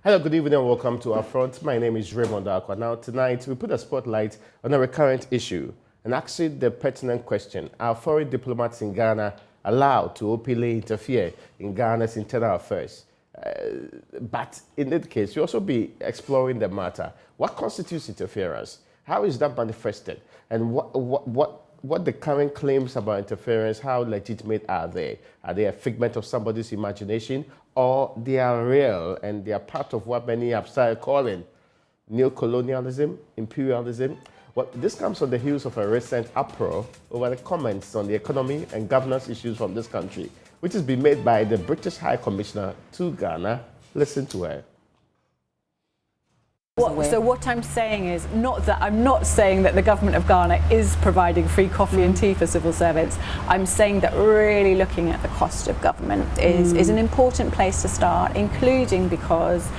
Hello, good evening and welcome to UPfront. My name is Raymond Acquah. Now tonight we put a spotlight on a recurrent issue and asking the pertinent question: are foreign diplomats in Ghana allowed to openly interfere in Ghana's internal affairs? But in that case, you also be exploring the matter. What constitutes interference? How is that manifested? And what the current claims about interference, how legitimate are they? Are they a figment of somebody's imagination, or they are real and they are part of what many have started calling neocolonialism, imperialism? Well, this comes on the heels of a recent uproar over the comments on the economy and governance issues from this country, which has been made by the British High Commissioner to Ghana. Listen to her. So what I'm saying is I'm not saying that the government of Ghana is providing free coffee and tea for civil servants. I'm saying that really looking at the cost of government is an important place to start, including because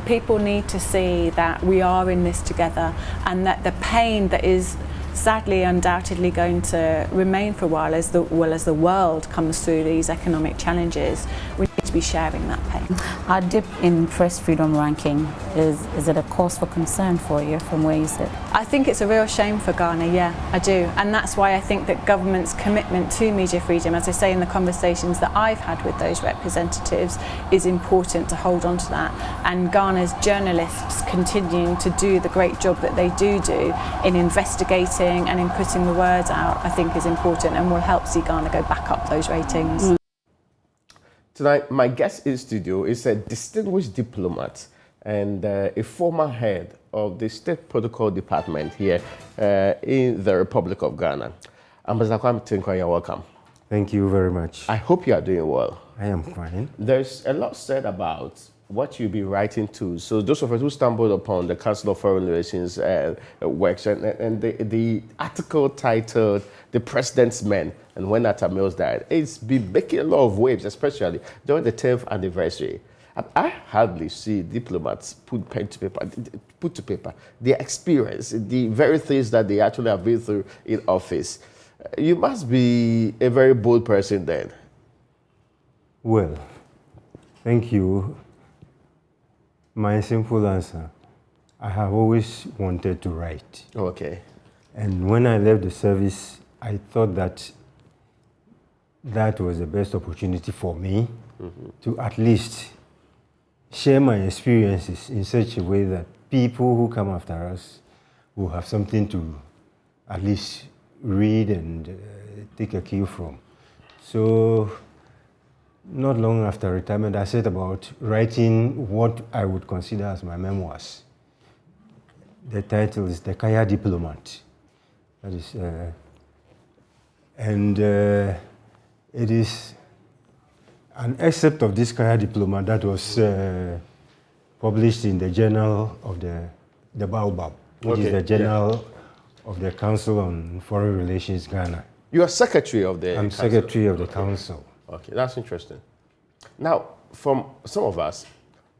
people need to see that we are in this together and that the pain that is sadly undoubtedly going to remain for a while as the world comes through these economic challenges, we need to be sharing that pain. Our dip in press freedom ranking, is it a cause for concern for you from where you sit? I think it's a real shame for Ghana, yeah, I do. And that's why I think that government's commitment to media freedom, as I say in the conversations that I've had with those representatives, is important to hold on to that. And Ghana's journalists continuing to do the great job that they do in investigating and in putting the words out, I think is important and will help see Ghana go back up those ratings. Tonight, my guest in studio is a distinguished diplomat and a former head of the State Protocol Department here in the Republic of Ghana. Ambassador Kwame Tinkwah, you're welcome. Thank you very much. I hope you are doing well. I am fine. There's a lot said about what you'll be writing to. So those of us who stumbled upon the Council of Foreign Relations works and the article titled "The President's Men," and when Atta Mills died, it's been making a lot of waves, especially during the 10th anniversary. And I hardly see diplomats put to paper their experience, the very things that they actually have been through in office. You must be a very bold person then. Well, thank you. My simple answer, I have always wanted to write. Okay. And when I left the service, I thought that was the best opportunity for me to at least share my experiences in such a way that people who come after us will have something to at least read and take a cue from. So not long after retirement, I set about writing what I would consider as my memoirs. The title is The Kaya Diplomat. That is, it is an excerpt of this Kaya Diplomat that was published in the Journal of the Baobab, which is the Journal of the Council on Foreign Relations, Ghana. You are secretary of the I'm council. secretary of the council. Okay, that's interesting. Now, from some of us,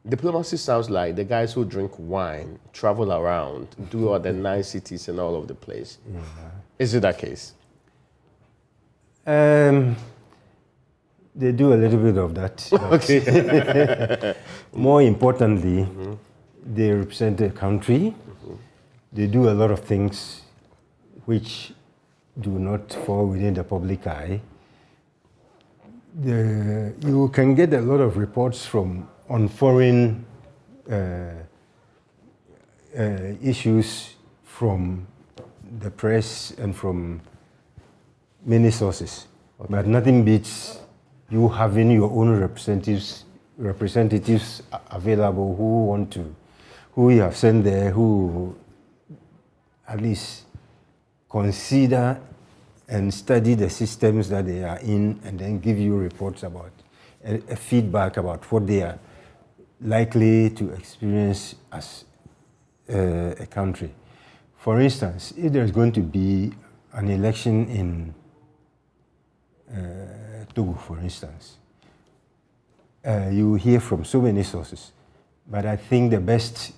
diplomacy sounds like the guys who drink wine, travel around, do all the nice cities and all over the place. Yeah. Is it that case? They do a little bit of that. Okay. More importantly, they represent the country. They do a lot of things which do not fall within the public eye. You can get a lot of reports on foreign issues from the press and from many sources. Okay. But nothing beats you having your own representatives available who you have sent there, who at least consider and study the systems that they are in, and then give you reports about a feedback about what they are likely to experience as a country. For instance, if there's going to be an election in Togo, for instance, you hear from so many sources, but I think the best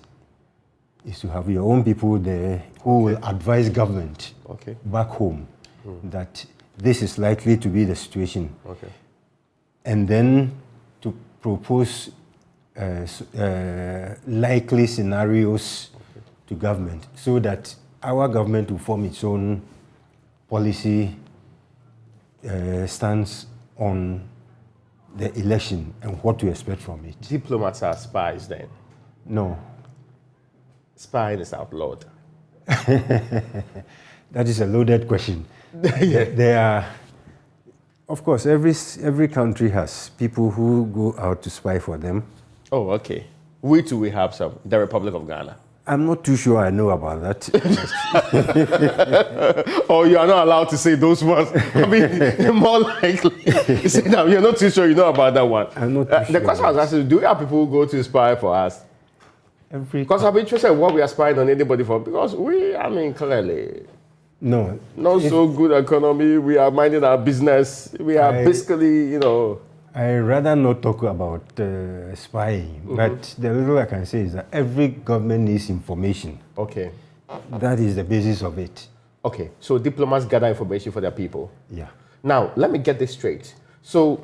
is to have your own people there who will advise government back home that this is likely to be the situation. And then to propose likely scenarios to government, so that our government will form its own policy stance on the election and what to expect from it. Diplomats are spies then? No. Spying is outlawed. That is a loaded question. There are, of course, every country has people who go out to spy for them. Oh, okay. We too, we have some. The Republic of Ghana. I'm not too sure I know about that. Oh, you are not allowed to say those ones. I mean, more likely, you say that you're not too sure you know about that one. I'm not too sure. The question I was asking, do we have people who go to spy for us? Because I'm interested in what we are spying on anybody for. Because clearly, no, not so good economy. We are minding our business. We are basically, I rather not talk about spying, but the little I can say is that every government needs information. Okay. That is the basis of it. Okay, so diplomats gather information for their people. Yeah. Now, let me get this straight. So,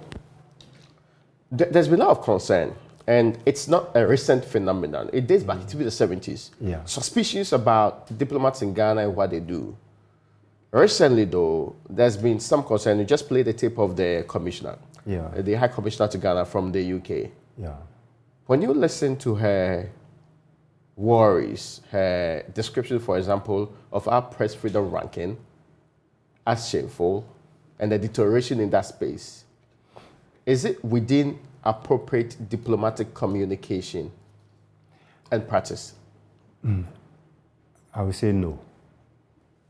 there's been a lot of concern, and it's not a recent phenomenon. It dates back to the 70s. Yeah. Suspicions about diplomats in Ghana and what they do. Recently, though, there's been some concern. You just played the tape of the commissioner. Yeah. The High Commissioner to Ghana from the UK. Yeah. When you listen to her worries, her description, for example, of our press freedom ranking as shameful and the deterioration in that space, is it within appropriate diplomatic communication and practice? I would say no.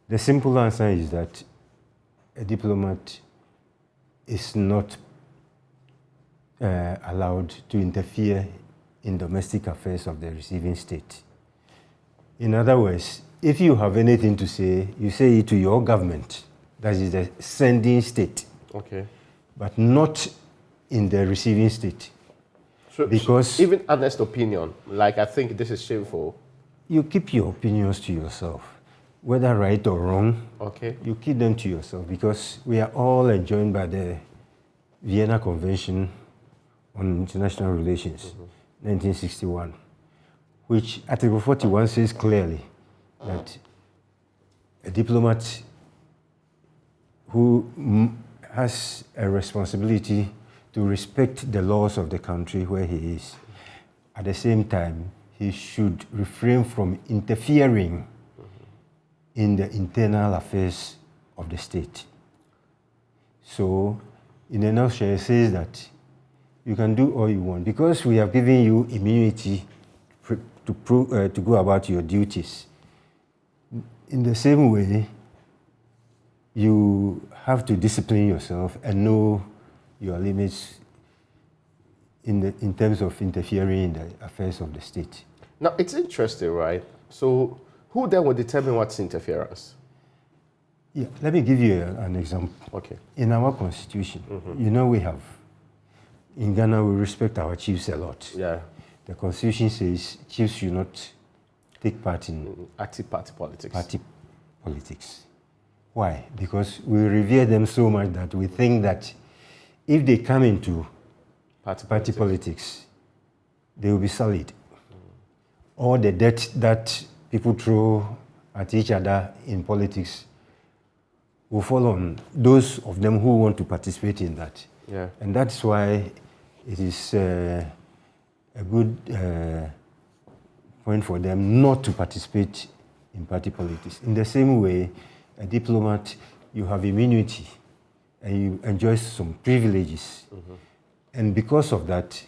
The simple answer is that a diplomat is not allowed to interfere in domestic affairs of the receiving state. In other words, if you have anything to say, you say it to your government, that is the sending state, Okay. but not in the receiving state. Because even honest opinion, like I think this is shameful. You keep your opinions to yourself, whether right or wrong. Okay. You keep them to yourself, because we are all enjoined by the Vienna Convention on International Relations, 1961, which Article 41 says clearly that a diplomat who has a responsibility to respect the laws of the country where he is, at the same time, he should refrain from interfering in the internal affairs of the state. So, in a nutshell, it says that you can do all you want, because we have given you immunity to go about your duties. In the same way, you have to discipline yourself and know your limits in terms of interfering in the affairs of the state. Now, it's interesting, right? So, who then will determine what's interference? Yeah, let me give you an example. Okay. In our constitution, we have, in Ghana, we respect our chiefs a lot. Yeah. The constitution says chiefs should not take part in Active party politics. party politics. Why? Because we revere them so much that we think that if they come into party politics, they will be solid. All the debt that people throw at each other in politics will fall on those of them who want to participate in that. Yeah. And that's why it is a good point for them not to participate in party politics. In the same way, a diplomat, you have immunity and you enjoy some privileges. And because of that,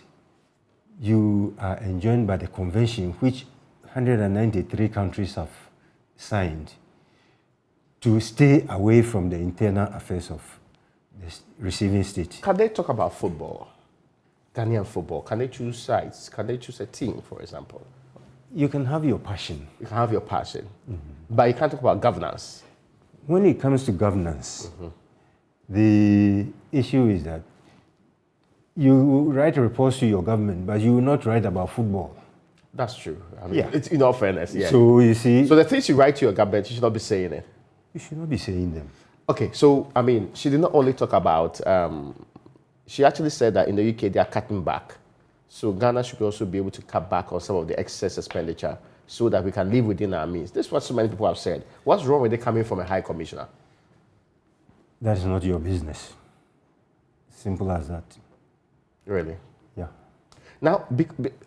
you are enjoined by the convention, which 193 countries have signed, to stay away from the internal affairs of the receiving state. Can they talk about football? Ghanaian football? Can they choose sides? Can they choose a team, for example? You can have your passion. You can have your passion, but you can't talk about governance. When it comes to governance, the issue is that you write reports to your government, but you will not write about football. That's true. I mean, Yeah. it's in all fairness, yeah. So you see, So the things you write to your government, you should not be saying it. you should not be saying them. Okay, so, I mean, she did not only talk about, she actually said that in the UK they are cutting back So Ghana should also be able to cut back on some of the excess expenditure so that we can live within our means. This is what so many people have said. What's wrong with it coming from a high commissioner? That is not your business. Simple as that. Really? Yeah. Now,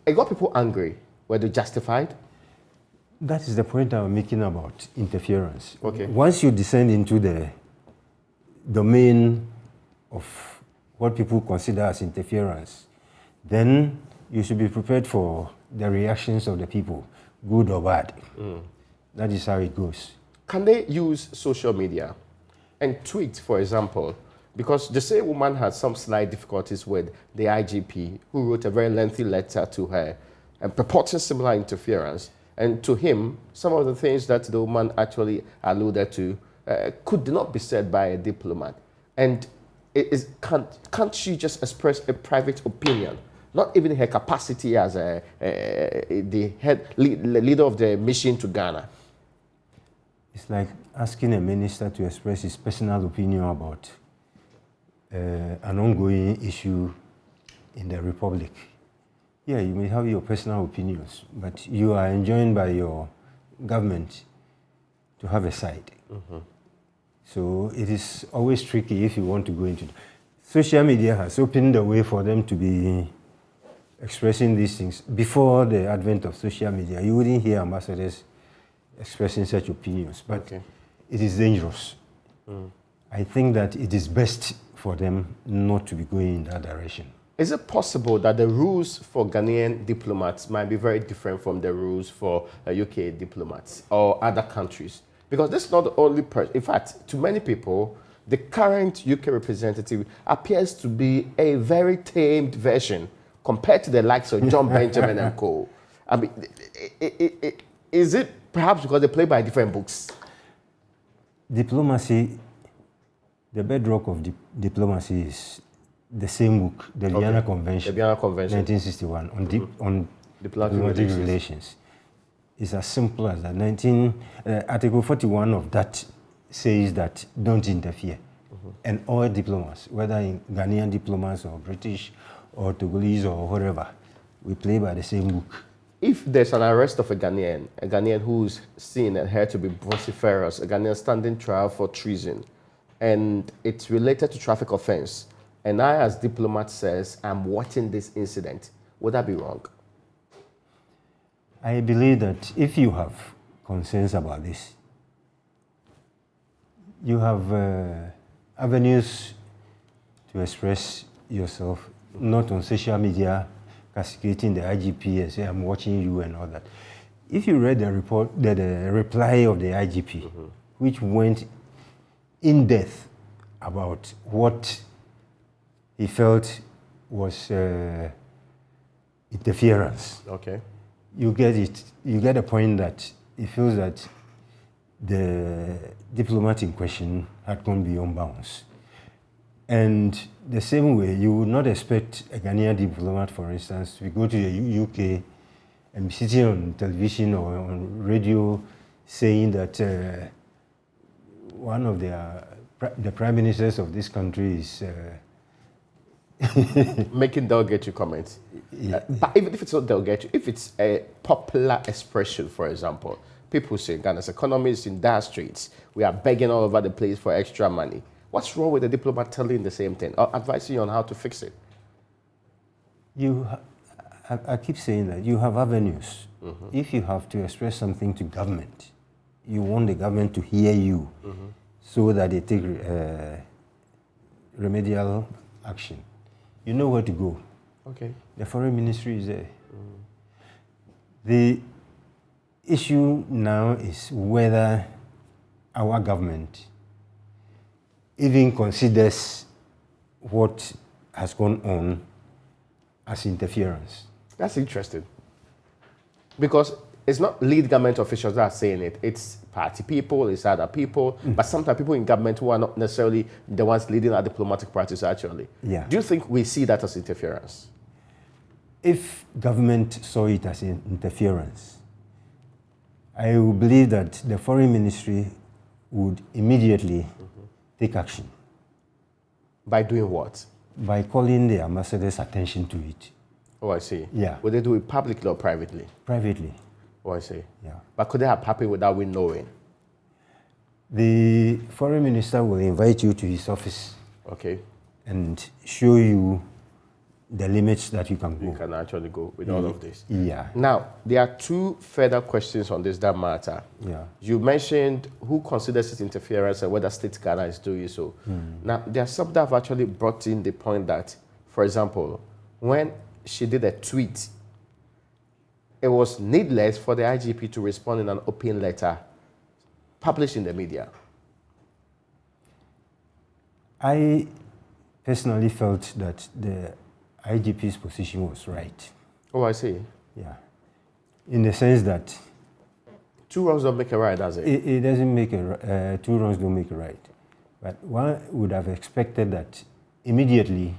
it got people angry. Were they justified? That is the point I'm making about interference. Okay. Once you descend into the domain of what people consider as interference, then you should be prepared for the reactions of the people, good or bad. That is how it goes. Can they use social media and tweet, for example? Because the same woman had some slight difficulties with the IGP, who wrote a very lengthy letter to her and purporting similar interference. And to him, some of the things that the woman actually alluded to could not be said by a diplomat. And can't she just express a private opinion? Not even her capacity as the leader of the mission to Ghana. It's like asking a minister to express his personal opinion about an ongoing issue in the Republic. Yeah, you may have your personal opinions, but you are enjoined by your government to have a side. So it is always tricky if you want to go into it. Social media has opened the way for them to be expressing these things. Before the advent of social media, you wouldn't hear ambassadors expressing such opinions, but it is dangerous. I think that it is best for them not to be going in that direction. Is it possible that the rules for Ghanaian diplomats might be very different from the rules for UK diplomats or other countries? Because this is not the only person. In fact, to many people, the current UK representative appears to be a very tamed version compared to the likes of John Benjamin and co. I mean, is it perhaps because they play by different books? Diplomacy, the bedrock of diplomacy is the same book, the Vienna Convention, the Vienna Convention, 1961, on diplomatic relations. It's as simple as that. Article 41 of that says that don't interfere. And all diplomats, whether in Ghanaian diplomats or British or Togolese or whatever, we play by the same book. If there's an arrest of a Ghanaian who's seen and heard to be vociferous, a Ghanaian standing trial for treason, and it's related to traffic offense, and I, as diplomat, says, I'm watching this incident, would that be wrong? I believe that if you have concerns about this, you have avenues to express yourself, not on social media, castigating the IGP and say, I'm watching you and all that. If you read the report, the reply of the IGP, which went in depth about what he felt was interference. Okay. You get it. You get a point that he feels that the diplomat in question had gone beyond bounds. And the same way, you would not expect a Ghanaian diplomat, for instance, to go to the UK and be sitting on television or on radio saying that one of the prime ministers of this country is making derogatory comments. Yeah. But even if it's not derogatory, if it's a popular expression, for example, people say Ghana's economy is in dire straits. We are begging all over the place for extra money. What's wrong with the diplomat telling the same thing or advising you on how to fix it? I keep saying that you have avenues. If you have to express something to government, you want the government to hear you so that they take remedial action. You know where to go. Okay. The foreign ministry is there. The issue now is whether our government even considers what has gone on as interference. That's interesting. Because it's not lead government officials that are saying it. It's party people, it's other people, but sometimes people in government who are not necessarily the ones leading our diplomatic practice actually. Yeah. Do you think we see that as interference? If government saw it as interference, I would believe that the foreign ministry would immediately take action. By doing what? By calling the ambassador's attention to it. Oh, I see. Yeah. Would they do it publicly or privately? Privately. Oh, I see. Yeah. But could they have happened without we knowing? The foreign minister will invite you to his office Okay. and show you the limits that you can You go. can actually go with all of this. Yeah. Now, there are two further questions on this that matter. Yeah. You mentioned who considers it interference and whether State Ghana is doing so. Now, there are some that have actually brought in the point that, for example, when she did a tweet, it was needless for the IGP to respond in an open letter published in the media. I personally felt that the IGP's position was right. Oh, I see. Yeah. In the sense that Two wrongs don't make a right, does it? it doesn't make two wrongs don't make a right. But one would have expected that immediately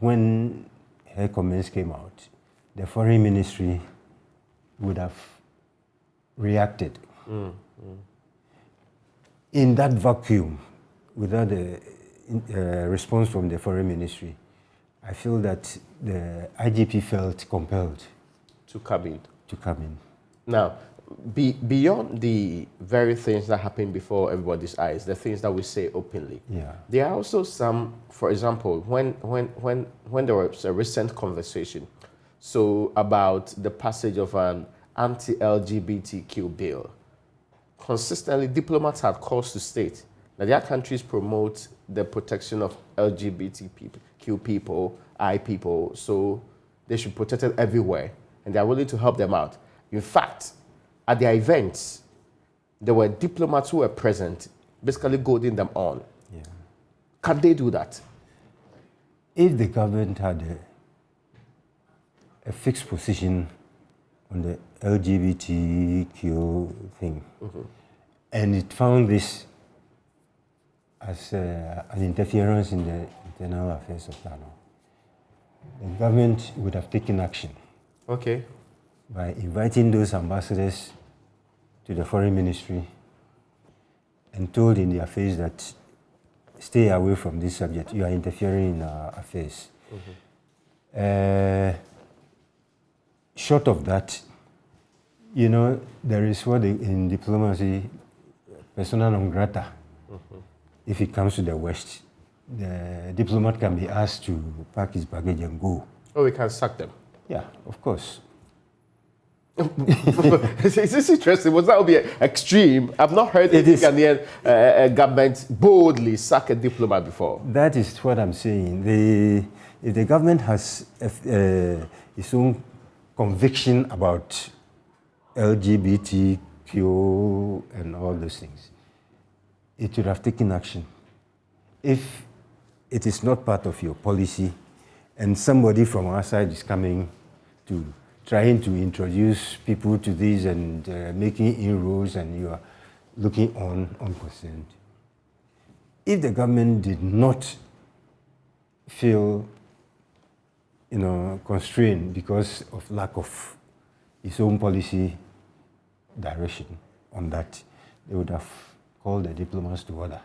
when her comments came out, the foreign ministry would have reacted. In that vacuum, without a response from the foreign ministry, I feel that the IGP felt compelled To come in. to come in. Now, beyond the very things that happen before everybody's eyes, the things that we say openly, Yeah. there are also some, for example, when there was a recent conversation, so about the passage of an anti-LGBTQ bill, consistently diplomats had calls to state that their countries promote the protection of LGBTQ people, people, so they should protect it everywhere, and they are willing to help them out. In fact, at their events, there were diplomats who were present, basically goading them on. Yeah. Can they do that? If the government had a fixed position on the LGBTQ thing, and it found this as an interference in the internal affairs of Ghana, the government would have taken action Okay. by inviting those ambassadors to the foreign ministry and told in their face that stay away from this subject, you are interfering in our affairs. Short of that, you know, there is what in diplomacy, persona non grata. If it comes to the West, the diplomat can be asked to pack his baggage and go. Oh, we can sack them. Yeah, of course. Is this interesting? Was that would be extreme? I've not heard It the is. Ghanaian government boldly sack a diplomat before. That is what I'm saying. If the government has its own conviction about LGBTQ and all those things, it should have taken action. If it is not part of your policy and somebody from outside is coming to trying to introduce people to this and making inroads and you are looking on unconcerned. If the government did not feel, you know, constrained because of lack of its own policy direction on that, they would have called the diplomats to order.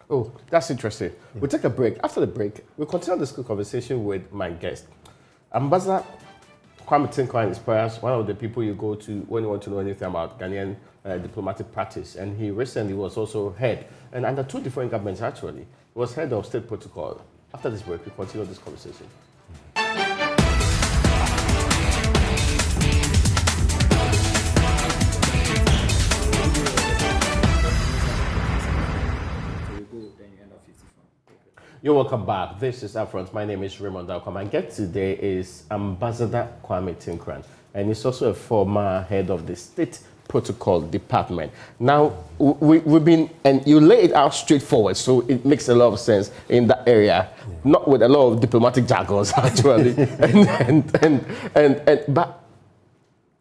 Oh, that's interesting. We'll take a break. After the break, we'll continue this conversation with my guest. Ambassador Kwame Tinkwang is perhaps one of the people you go to when you want to know anything about Ghanaian diplomatic practice. And he recently was also head, and under two different governments actually, he was head of state protocol. After this break, we'll continue this conversation. You're welcome back. This is UPfront. My name is Raymond Acquah. My guest today is Ambassador Kwame Tinkwang, and he's also a former head of the State Protocol Department. Now, we've been, and you lay it out straightforward, so it makes a lot of sense in that area, not with a lot of diplomatic jargons, actually. But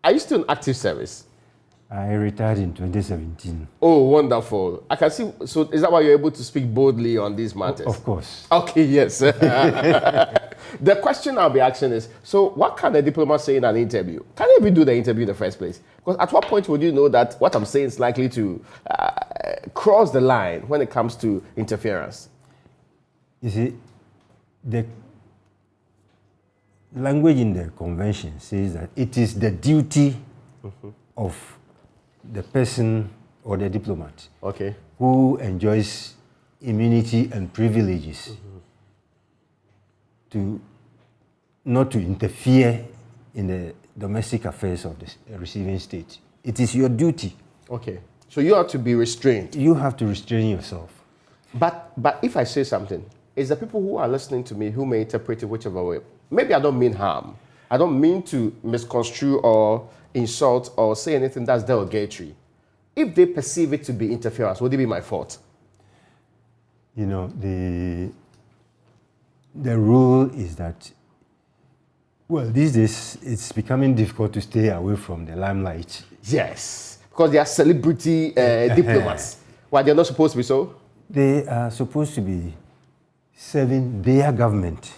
are you still in active service? I retired in 2017. Oh, wonderful. I can see. So is that why you're able to speak boldly on these matters? Of course. Okay, yes. The question I'll be asking is, so what can a diplomat say in an interview? Can they even do the interview in the first place? Because at what point would you know that what I'm saying is likely to cross the line when it comes to interference? You see, language in the convention says that it is the duty of the person or the diplomat Okay. who enjoys immunity and privileges to not to interfere in the domestic affairs of the receiving state. It is your duty. Okay. So you have to be restrained. You have to restrain yourself. But if I say something, it's the people who are listening to me who may interpret it whichever way. Maybe I don't mean harm. I don't mean to misconstrue or insult or say anything that's derogatory. If they perceive it to be interference, would it be my fault? You know, the rule is that, well, these days it's becoming difficult to stay away from the limelight. Yes, because they are celebrity diplomats. Why, they're not supposed to be so? They are supposed to be serving their government,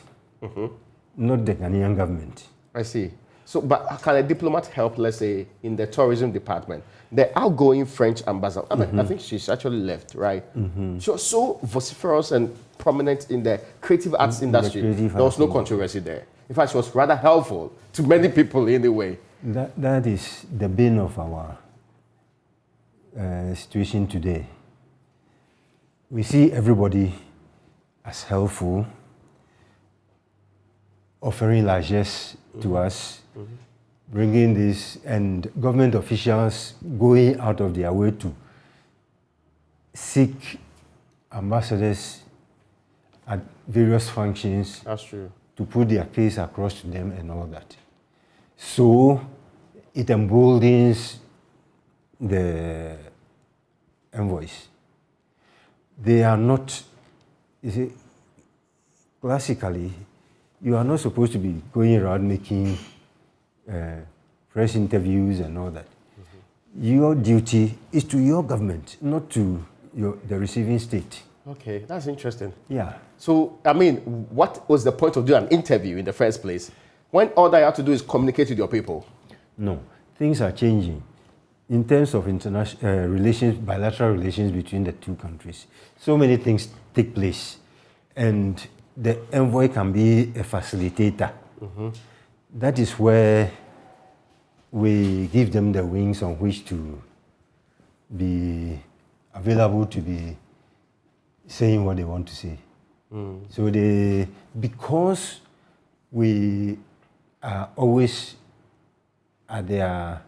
not the Ghanaian government. I see. So, but can a diplomat help, let's say, in the tourism department? The outgoing French ambassador, I think she's actually left, right? She was so vociferous and prominent in the creative arts industry. There was no controversy there. In fact, she was rather helpful to many people in a way. That is the bane of our situation today. We see everybody as helpful, offering largesse to us, bringing this, and government officials going out of their way to seek ambassadors at various functions. That's true. To put their case across to them and all that. So it emboldens the envoys. They are not, you see, classically, you are not supposed to be going around making press interviews and all that. Your duty is to your government, not to the receiving state. Okay, that's interesting. Yeah. So, I mean, what was the point of doing an interview in the first place when all that you have to do is communicate with your people? No, things are changing in terms of international relations, bilateral relations between the two countries. So many things take place, and the envoy can be a facilitator. That is where we give them the wings on which to be available to be saying what they want to say. So because we are always at their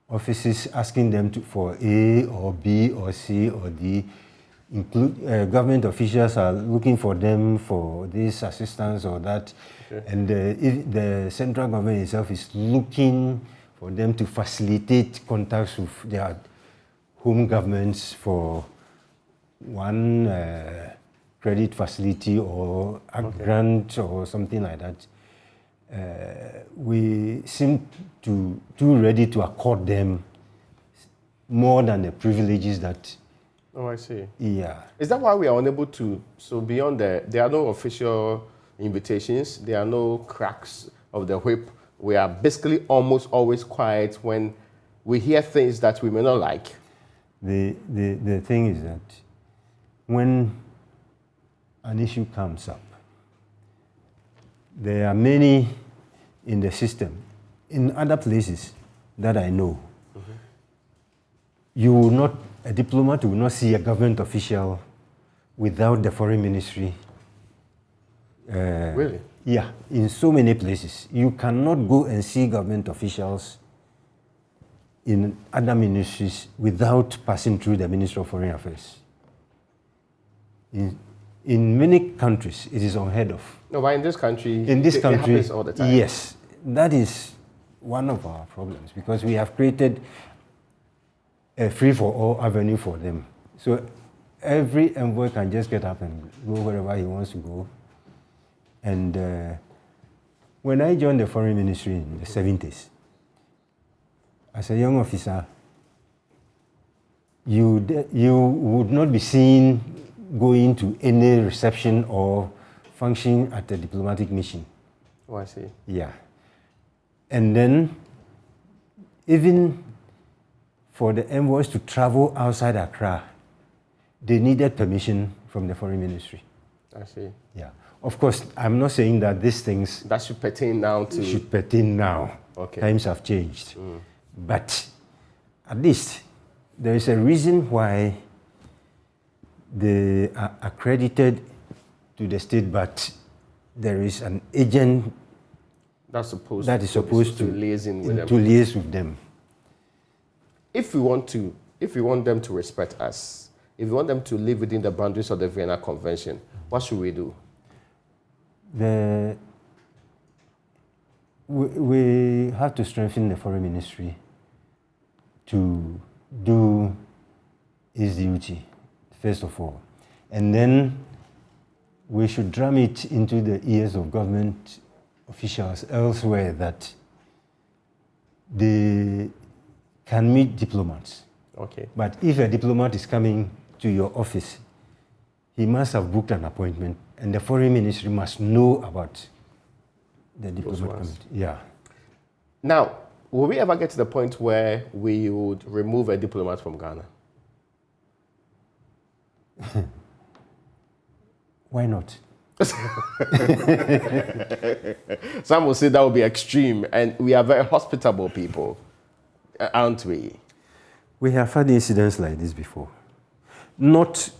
offices asking them for A or B or C or D, government officials are looking for them for this assistance or that, and if the central government itself is looking for them to facilitate contacts with their home governments for one credit facility or a grant or something like that, we seem too ready to accord them more than the privileges that. Oh, I see. Yeah. Is that why we are unable to, so beyond there are no official invitations, there are no cracks of the whip. We are basically almost always quiet when we hear things that we may not like. The thing is that when an issue comes up, there are many in the system, in other places that I know, you will not, a diplomat will not see a government official without the foreign ministry. Really? Yeah, in so many places. You cannot go and see government officials in other ministries without passing through the Ministry of Foreign Affairs. In many countries, it is unheard of. No, but in this country, it happens all the time. Yes, that is one of our problems, because we have created a free-for-all avenue for them. So every envoy can just get up and go wherever he wants to go. And when I joined the foreign ministry in the 70s, as a young officer, you would not be seen going to any reception or function at a diplomatic mission. Oh, I see. Yeah. And then, even for the envoys to travel outside Accra, they needed permission from the foreign ministry. I see. Yeah. Of course, I'm not saying that these things That should pertain now to... should pertain now. Okay. Times have changed. But at least there is a reason why they are accredited to the state, but there is an agent That's supposed that is supposed to liaise with them. to liaise with them. If we want them to respect us, if we want them to live within the boundaries of the Vienna Convention, what should we do? We have to strengthen the foreign ministry to do its duty, first of all. And then we should drum it into the ears of government officials elsewhere that they can meet diplomats. Okay. But if a diplomat is coming to your office, he must have booked an appointment, and the foreign ministry must know about the diplomat coming. Yeah. Now, will we ever get to the point where we would remove a diplomat from Ghana? Why not? Some will say that would be extreme, and we are very hospitable people, aren't we? We have had incidents like this before. Not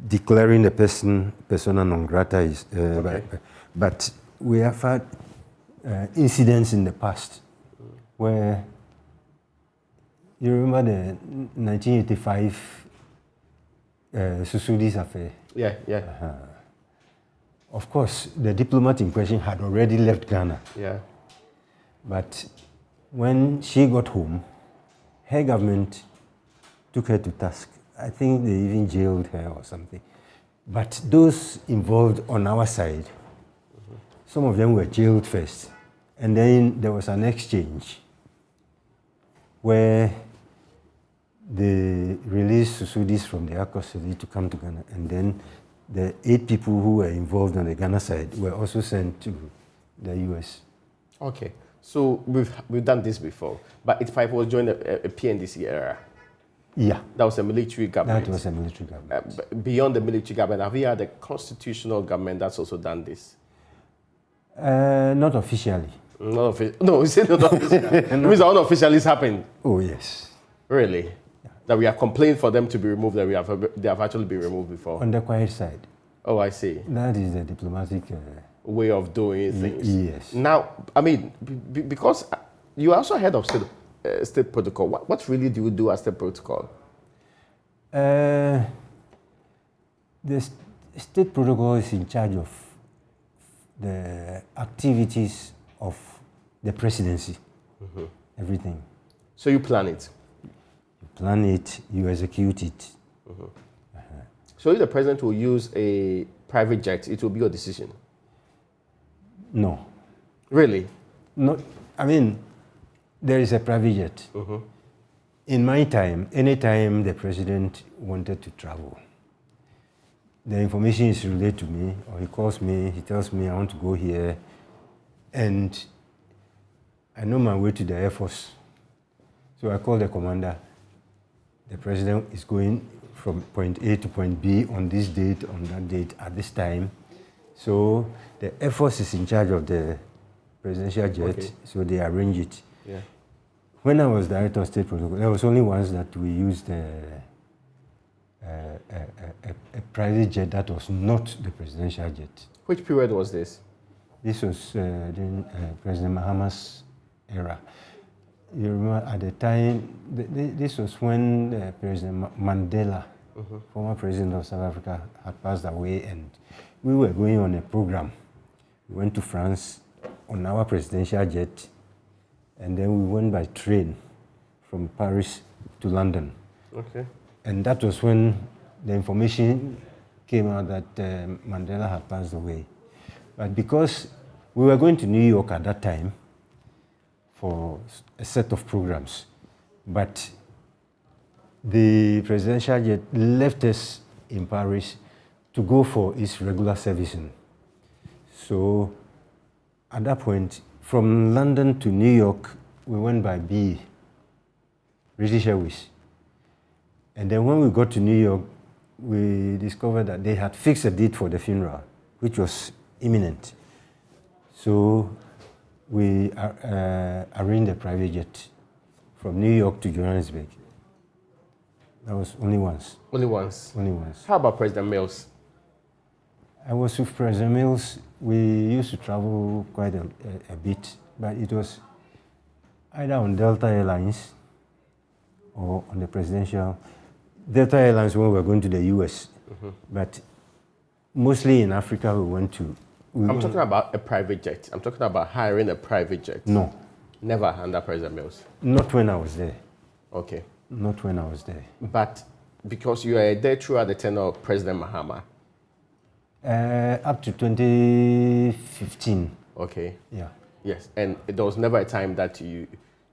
declaring the person persona non grata is, but we have had incidents in the past where you remember the 1985 Susudis affair. Yeah, yeah, Of course, the diplomat in question had already left Ghana, yeah. but when she got home, her government took her to task. I think they even jailed her or something. But those involved on our side, some of them were jailed first. And then there was an exchange where they released Susudis from their custody to come to Ghana. And then the 8 people who were involved on the Ghana side were also sent to the US. Okay, so we've done this before, but it was during a PNDC era. Yeah. That was a military government. That was a military government. Beyond the military government, have we had a constitutional government that's also done this? Not officially. No, you said not officially. It means that unofficially it's happened. Oh, yes. Really? Yeah. That we are complaining for them to be removed, that they have actually been removed before. On the quiet side. Oh, I see. That is the diplomatic way of doing things. Yes. Now, I mean, because you are also head of state protocol. What really do you do as state protocol? The state protocol is in charge of the activities of the presidency, everything. So you plan it? You plan it, you execute it. So if the president will use a private jet, it will be your decision? No. Really? No. I mean, there is a private jet. In my time, anytime the president wanted to travel, the information is relayed to me, or he calls me, he tells me I want to go here, and I know my way to the Air Force. So I call the commander. The president is going from point A to point B on this date, on that date, at this time. So the Air Force is in charge of the presidential jet, so they arrange it. Yeah. When I was director of state protocol, there was only once that we used a private jet that was not the presidential jet. Which period was this? This was during President Mahama's era. You remember at the time, this was when President Mandela, former president of South Africa, had passed away, and we were going on a program. We went to France on our presidential jet, and then we went by train from Paris to London. Okay. And that was when the information came out that Mandela had passed away. But because we were going to New York at that time for a set of programs, but the presidential jet left us in Paris to go for its regular servicing. So at that point, from London to New York, we went by BA, British Airways. And then when we got to New York, we discovered that they had fixed a date for the funeral, which was imminent. So we arranged a private jet from New York to Johannesburg. That was only once. Only once? Only once. How about President Mills? I was with President Mills. We used to travel quite a bit, but it was either on Delta Airlines or on the presidential. Delta Airlines when we were going to the US, but mostly in Africa we went to. I'm talking about a private jet. I'm talking about hiring a private jet. No. Never under President Mills? Not when I was there. Okay. Not when I was there. But because you were there throughout the tenure of President Mahama? Up to 2015. Okay. Yeah. Yes, and there was never a time that he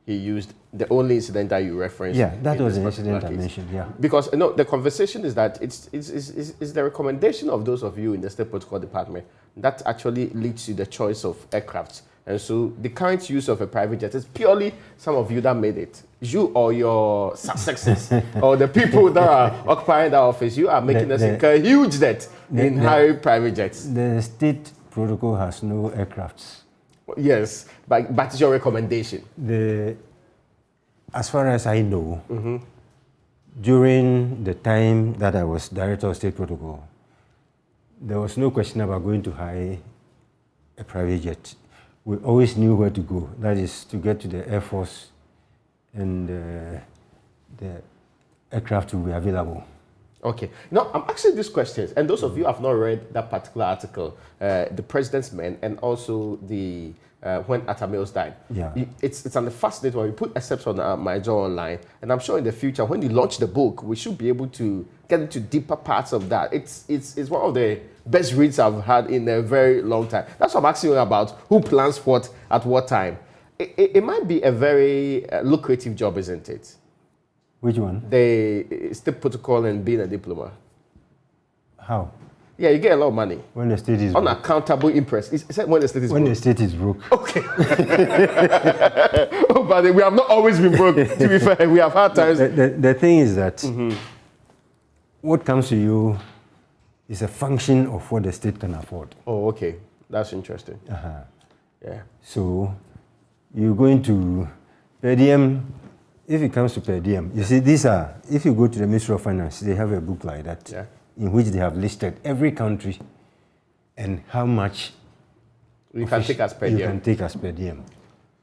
used the only incident that you referenced. Yeah, that was this an incident I particular case. mentioned, yeah. Because the conversation is that it's the recommendation of those of you in the State Protocol Department that actually leads to the choice of aircrafts. And so the current use of a private jet is purely some of you that made it. You or your successors or the people that are occupying that office, you are making us incur a huge debt in hiring private jets. The State Protocol has no aircrafts. Yes, but it's your recommendation. As far as I know, during the time that I was Director of State Protocol, there was no question about going to hire a private jet. We always knew where to go. That is to get to the Air Force, and the aircraft will be available. Okay. Now, I'm asking these questions, and those of you who have not read that particular article, The President's Men, and also the when Atta Mills died. Yeah. It's an fascinating one. We put excerpts on my jaw online, and I'm sure in the future, when you launch the book, we should be able to get into deeper parts of that. It's one of the best reads I've had in a very long time. That's what I'm asking you about, who plans what at what time. It might be a very lucrative job, isn't it? Which one? The State Protocol and being a diplomat. How? Yeah, you get a lot of money. When the state is broke. Unaccountable interest. Is that when the state is When broke? the state is broke. Okay. Oh, but we have not always been broke, to be fair. We have had times. The thing is that what comes to you is a function of what the state can afford. Oh, okay. That's interesting. Yeah. So you're going to per diem. If it comes to per diem, you see, these are, if you go to the Ministry of Finance, they have a book like that, in which they have listed every country and how much You can take as per you diem. can take as per diem.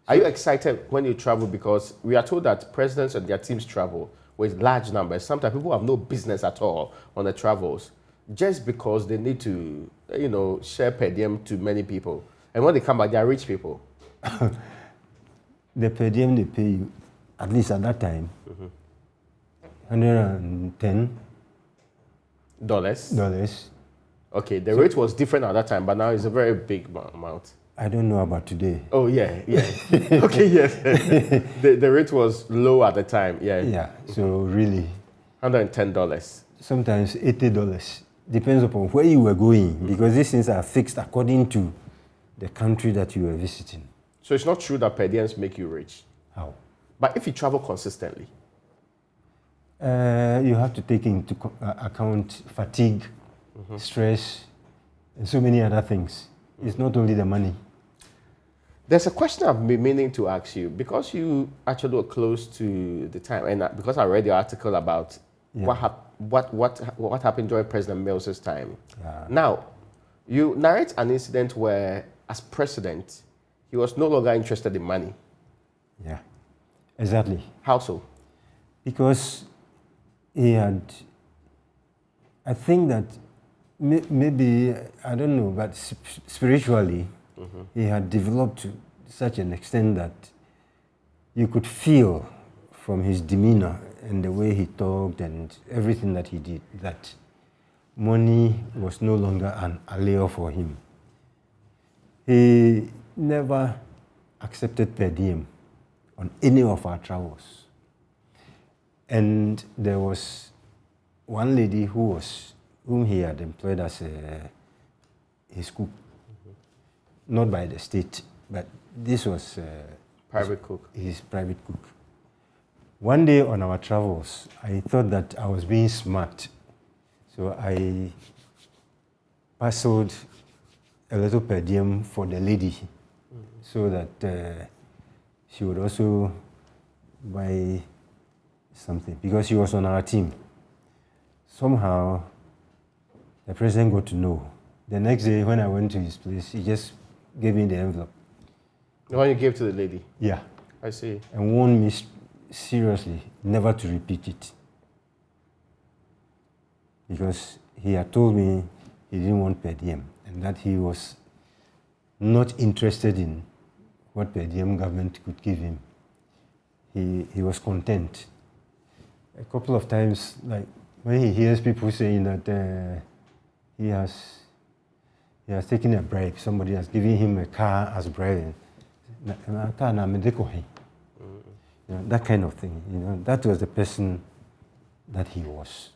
Are you excited when you travel? Because we are told that presidents and their teams travel with large numbers. Sometimes people have no business at all on the travels, just because they need to, share per diem to many people. And when they come back, they are rich people. The per diem they pay you, at least at that time, $110. Dollars. Okay, the rate was different at that time, but now it's a very big amount. I don't know about today. Oh, yeah. Okay, yes. The rate was low at the time, Yeah, so really, $110. sometimes $80. Depends upon where you were going, because these things are fixed according to the country that you were visiting. So it's not true that per diems make you rich. How? But if you travel consistently, You have to take into account fatigue, stress, and so many other things. It's not only the money. there's a question I've been meaning to ask you, because you actually were close to the time, and because I read the article about what happened during President Mills' time. Yeah. Now, you narrate an incident where, as president, he was no longer interested in money. Yeah, exactly. How so? Because he had, I think that maybe, I don't know, but spiritually, he had developed to such an extent that you could feel from his demeanor and the way he talked and everything that he did that money was no longer an allure for him. He never accepted per diem on any of our travels. And there was one lady whom he had employed as his cook, not by the state, but this was Private cook. his private cook. One day on our travels, I thought that I was being smart. So I parceled a little per diem for the lady, so that she would also buy something, because she was on our team. Somehow, the president got to know. The next day, when I went to his place, he just gave me the envelope. The one you gave to the lady? Yeah. I see. And warned me seriously never to repeat it. Because he had told me he didn't want per diem, and that he was not interested in what per diem government could give him. He was content. A couple of times, like when he hears people saying that he has taken a bribe, somebody has given him a car as bribe, that kind of thing. That was the person that he was.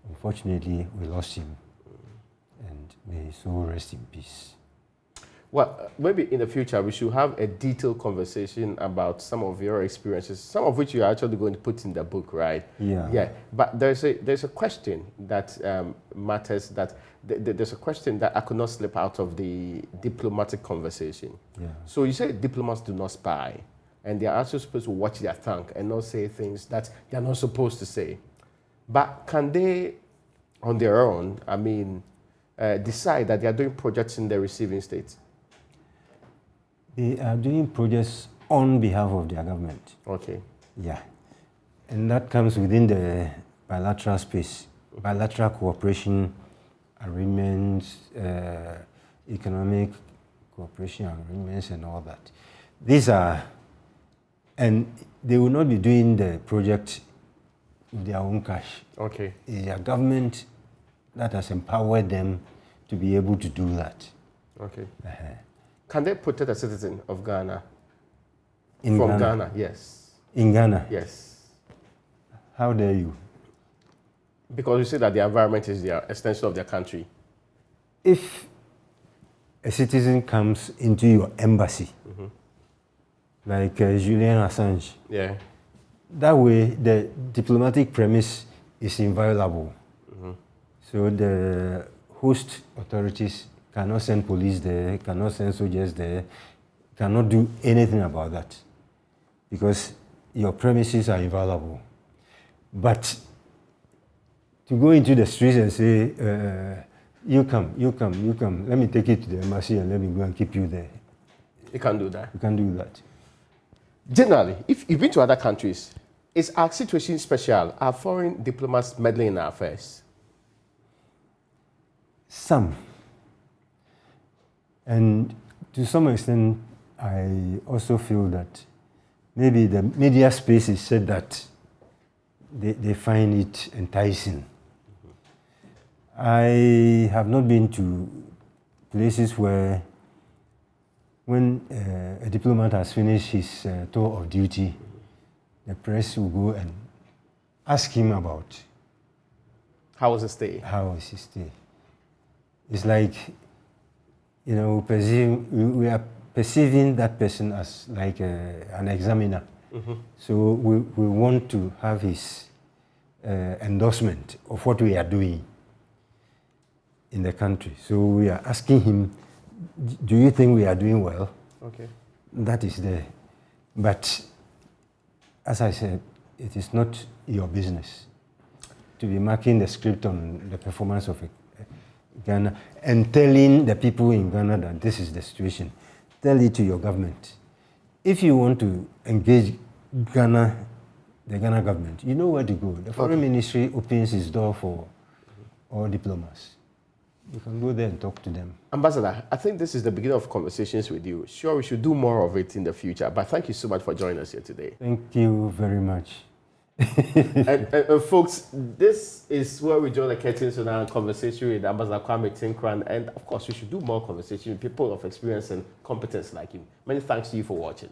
Unfortunately, we lost him, and may his soul rest in peace. Well, maybe in the future we should have a detailed conversation about some of your experiences, some of which you are actually going to put in the book, right? Yeah. Yeah. But there's a question that matters. There's a question that I could not slip out of the diplomatic conversation. Yeah. So you say diplomats do not spy, and they are also supposed to watch their tongue and not say things that they are not supposed to say. But can they, on their own, decide that they are doing projects in the receiving state? They are doing projects on behalf of their government. Okay. Yeah. And that comes within the bilateral space, bilateral cooperation arrangements, economic cooperation agreements and all that. These are, and they will not be doing the project with their own cash. Okay. It's their government that has empowered them to be able to do that. Okay. Can they protect a citizen of Ghana? From Ghana, yes. In Ghana? Yes. How dare you? Because you say that the environment is the extension of their country. If a citizen comes into your embassy, like Julian Assange, yeah, that way the diplomatic premise is inviolable. So the host authorities cannot send police there, cannot send soldiers there, cannot do anything about that, because your premises are inviolable. But to go into the streets and say, you come, let me take you to the embassy and let me go and keep you there. You can't do that. You can't do that. Generally, if you've been to other countries, is our situation special? Are foreign diplomats meddling in our affairs? Some. And to some extent, I also feel that maybe the media space is said that they find it enticing. I have not been to places where when a diplomat has finished his tour of duty, the press will go and ask him about how was the stay? How was his stay? It's like, we are perceiving that person as like an examiner. So we want to have his endorsement of what we are doing in the country. So we are asking him, do you think we are doing well? Okay. That is there. But as I said, it is not your business to be marking the script on the performance of Ghana and telling the people in Ghana that this is the situation. Tell it to your government. If you want to engage Ghana, the Ghana government, you know where to go. The Foreign Ministry opens its door for all diplomats. You can go there and talk to them. Ambassador, I think this is the beginning of conversations with you. Sure, we should do more of it in the future, but thank you so much for joining us here today. Thank you very much. and folks, this is where we draw the curtains on our conversation with Ambassador Kwame Tinkran, and of course, we should do more conversation with people of experience and competence like him. Many thanks to you for watching.